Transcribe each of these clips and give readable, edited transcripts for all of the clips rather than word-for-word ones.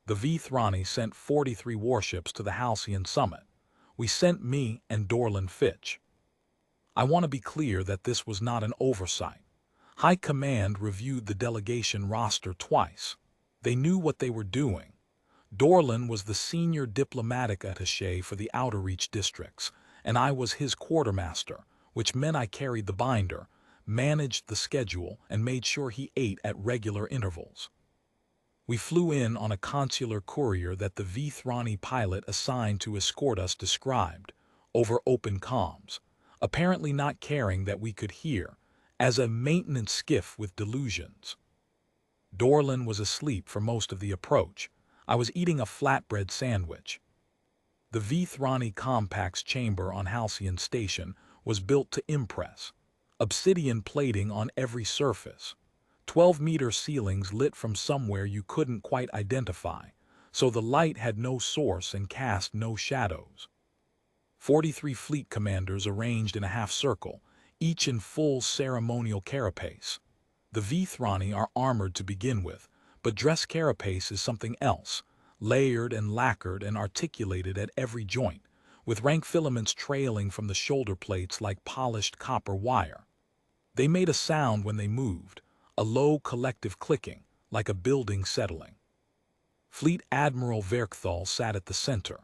The Vethrani sent 43 warships to the Halcyon summit. We sent me and Dorland Fitch. I want to be clear that this was not an oversight. High Command reviewed the delegation roster twice. They knew what they were doing. Dorland was the senior diplomatic attaché for the Outer Reach districts, and I was his quartermaster, which meant I carried the binder, managed the schedule, and made sure he ate at regular intervals. We flew in on a consular courier that the Vethrani pilot assigned to escort us described, over open comms, apparently not caring that we could hear, as a maintenance skiff with delusions. Dorland was asleep for most of the approach. I was eating a flatbread sandwich. The Vethrani Compact's chamber on Halcyon Station was built to impress. Obsidian plating on every surface. 12-meter ceilings lit from somewhere you couldn't quite identify, so the light had no source and cast no shadows. 43 fleet commanders arranged in a half-circle, each in full ceremonial carapace. The Vethrani are armored to begin with, but dress carapace is something else, layered and lacquered and articulated at every joint, with rank filaments trailing from the shoulder plates like polished copper wire. They made a sound when they moved, a low collective clicking, like a building settling. Fleet Admiral Verkthal sat at the center.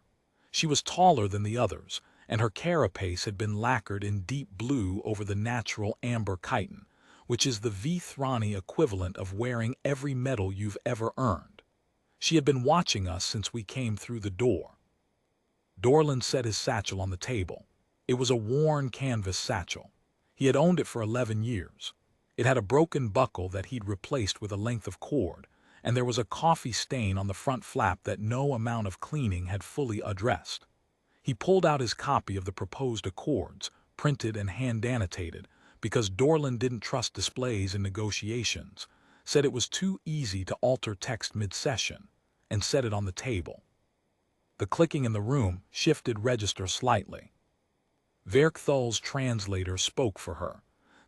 She was taller than the others, and her carapace had been lacquered in deep blue over the natural amber chitin, which is the Vethrani equivalent of wearing every medal you've ever earned. She had been watching us since we came through the door. Dorland set his satchel on the table. It was a worn canvas satchel. He had owned it for 11 years. It had a broken buckle that he'd replaced with a length of cord, and there was a coffee stain on the front flap that no amount of cleaning had fully addressed. He pulled out his copy of the proposed accords, printed and hand-annotated, because Dorland didn't trust displays in negotiations, said it was too easy to alter text mid-session, and set it on the table. The clicking in the room shifted register slightly. Verkthal's translator spoke for her.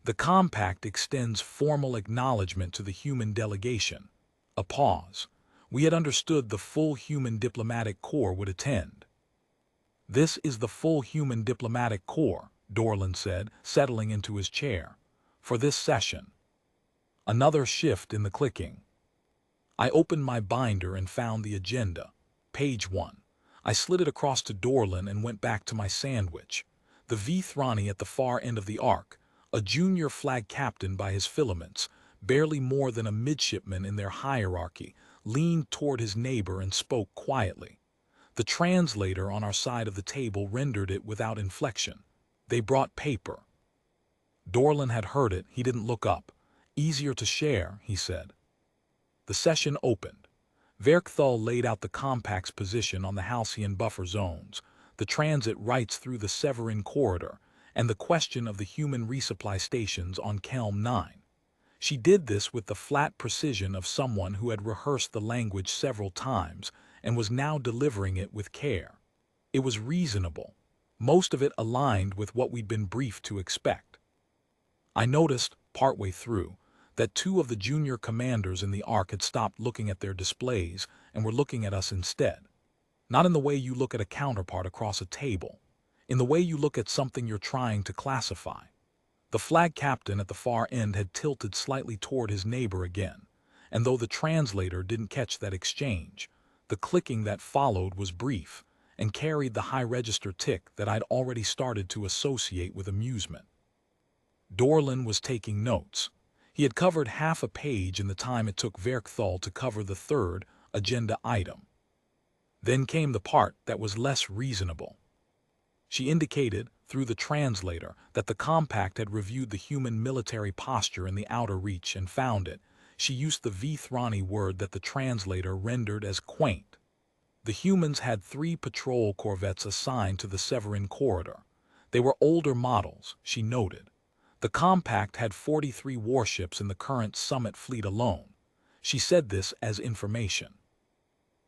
The compact extends formal acknowledgement to the human delegation. A pause. We had understood the full human diplomatic corps would attend. This is the full human diplomatic corps, Dorland said, settling into his chair. For this session. Another shift in the clicking. I opened my binder and found the agenda. Page 1. I slid it across to Dorland and went back to my sandwich. The Vethrani at the far end of the arc, a junior flag captain by his filaments, barely more than a midshipman in their hierarchy, leaned toward his neighbor and spoke quietly. The translator on our side of the table rendered it without inflection. They brought paper. Dorland had heard it. He didn't look up. Easier to share, he said. The session opened. Verkthal laid out the compact's position on the Halcyon buffer zones, the transit rights through the Severin corridor, and the question of the human resupply stations on Kelm 9. She did this with the flat precision of someone who had rehearsed the language several times and was now delivering it with care. It was reasonable. Most of it aligned with what we'd been briefed to expect. I noticed, partway through, that 2 of the junior commanders in the Ark had stopped looking at their displays and were looking at us instead. Not in the way you look at a counterpart across a table, in the way you look at something you're trying to classify. The flag captain at the far end had tilted slightly toward his neighbor again, and though the translator didn't catch that exchange, the clicking that followed was brief and carried the high register tick that I'd already started to associate with amusement. Dorland was taking notes. He had covered half a page in the time it took Verkthal to cover the third agenda item. Then came the part that was less reasonable. She indicated, through the translator, that the compact had reviewed the human military posture in the Outer Reach and found it. She used the Vethrani word that the translator rendered as quaint. The humans had 3 patrol corvettes assigned to the Severin corridor. They were older models, she noted. The compact had 43 warships in the current Summit fleet alone. She said this as information.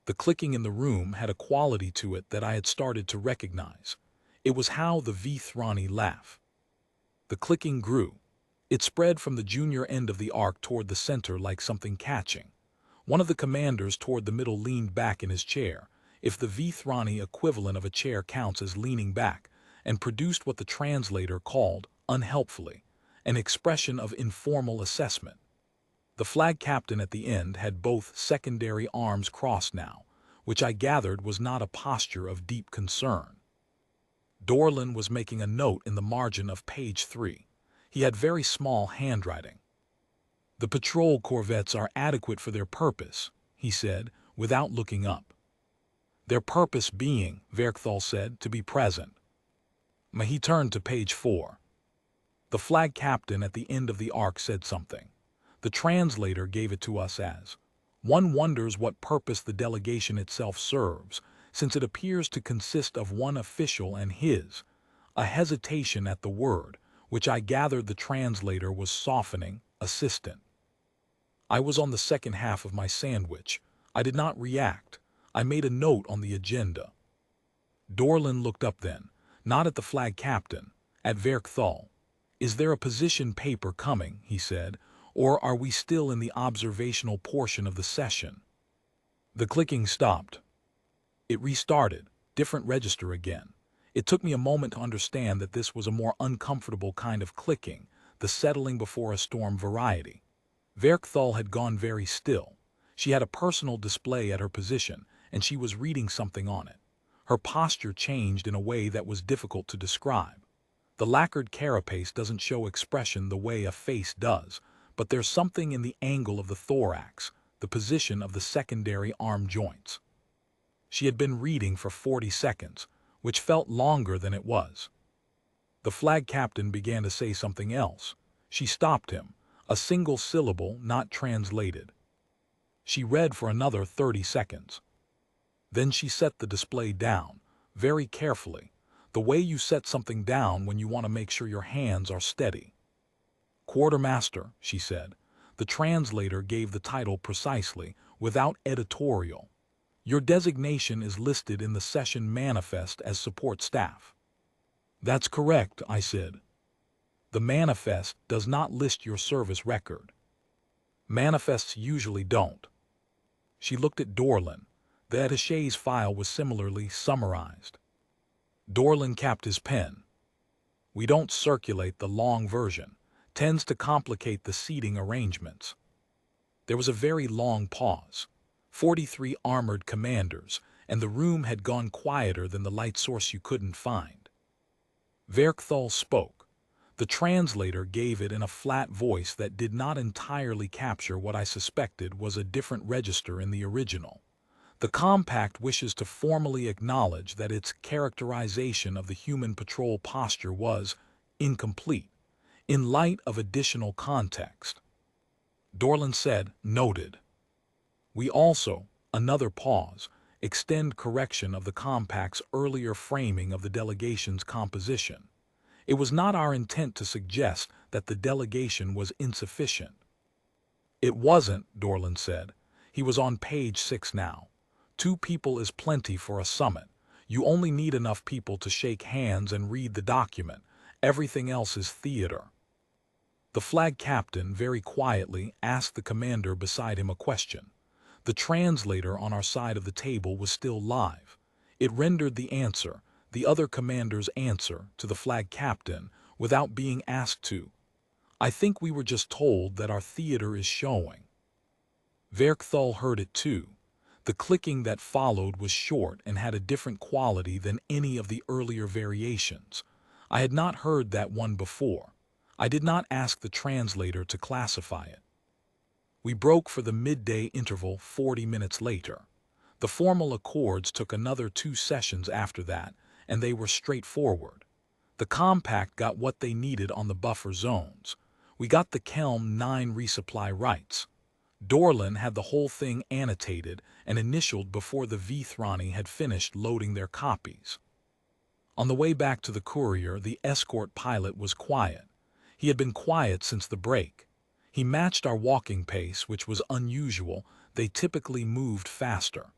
The clicking in the room had a quality to it that I had started to recognize. It was how the Vethrani laugh. The clicking grew. It spread from the junior end of the arc toward the center like something catching. One of the commanders toward the middle leaned back in his chair, if the Vethrani equivalent of a chair counts as leaning back, and produced what the translator called, unhelpfully, an expression of informal assessment. The flag captain at the end had both secondary arms crossed now, which I gathered was not a posture of deep concern. Dorlin was making a note in the margin of page 3. He had very small handwriting. "The patrol corvettes are adequate for their purpose," he said, without looking up. "Their purpose being," Verkthal said, "to be present." He turned to page 4. The flag captain at the end of the arc said something. The translator gave it to us as, "One wonders what purpose the delegation itself serves, since it appears to consist of one official and his," a hesitation at the word, which I gathered the translator was softening, assistant. I was on the second half of my sandwich. I did not react. I made a note on the agenda. Dorlin looked up then, not at the flag captain, at Verkthal. "Is there a position paper coming?" he said, "or are we still in the observational portion of the session?" The clicking stopped. It restarted, different register again. It took me a moment to understand that this was a more uncomfortable kind of clicking, the settling before a storm variety. Verkthal had gone very still. She had a personal display at her position, and she was reading something on it. Her posture changed in a way that was difficult to describe. The lacquered carapace doesn't show expression the way a face does, but there's something in the angle of the thorax, the position of the secondary arm joints. She had been reading for 40 seconds, which felt longer than it was. The flag captain began to say something else. She stopped him, a single syllable not translated. She read for another 30 seconds. Then she set the display down, very carefully, the way you set something down when you want to make sure your hands are steady. "Quartermaster," she said. The translator gave the title precisely, without editorial. "Your designation is listed in the session manifest as support staff." "That's correct," I said. "The manifest does not list your service record. Manifests usually don't." She looked at Dorlin. The attaché's file was similarly summarized. Dorlin capped his pen. "We don't circulate the long version. Tends to complicate the seating arrangements." There was a very long pause. 43 armored commanders, and the room had gone quieter than the light source you couldn't find. Verkthal spoke. The translator gave it in a flat voice that did not entirely capture what I suspected was a different register in the original. "The Compact wishes to formally acknowledge that its characterization of the human patrol posture was incomplete, in light of additional context." Dorlin said, "Noted." "We also," another pause, "extend correction of the Compact's earlier framing of the delegation's composition. It was not our intent to suggest that the delegation was insufficient." "It wasn't," Dorlin said. He was on page 6 now. "2 people is plenty for a summit. You only need enough people to shake hands and read the document. Everything else is theater." The flag captain, very quietly, asked the commander beside him a question. The translator on our side of the table was still live. It rendered the answer, the other commander's answer, to the flag captain, without being asked to. "I think we were just told that our theater is showing." Verkthal heard it too. The clicking that followed was short and had a different quality than any of the earlier variations. I had not heard that one before. I did not ask the translator to classify it. We broke for the midday interval 40 minutes later. The formal accords took another 2 sessions after that, and they were straightforward. The Compact got what they needed on the buffer zones. We got the Kelm 9 resupply rights. Dorlin had the whole thing annotated and initialed before the Vethrani had finished loading their copies. On the way back to the courier, the escort pilot was quiet. He had been quiet since the break. He matched our walking pace, which was unusual. They typically moved faster.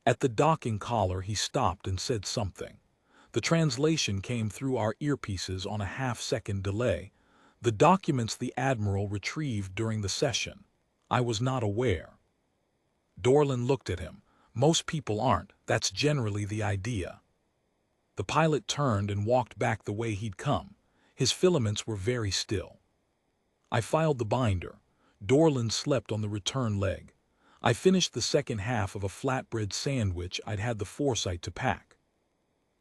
At the docking collar, he stopped and said something. The translation came through our earpieces on a half-second delay. "The documents the Admiral retrieved during the session. I was not aware." Dorlin looked at him. Most people aren't. That's generally the idea. The pilot turned and walked back the way he'd come. His filaments were very still. I filed the binder. Dorlin slept on the return leg. I finished the second half of a flatbread sandwich I'd had the foresight to pack.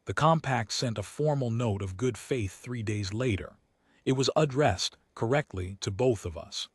The Compact sent a formal note of good faith 3 days later. It was addressed correctly to both of us.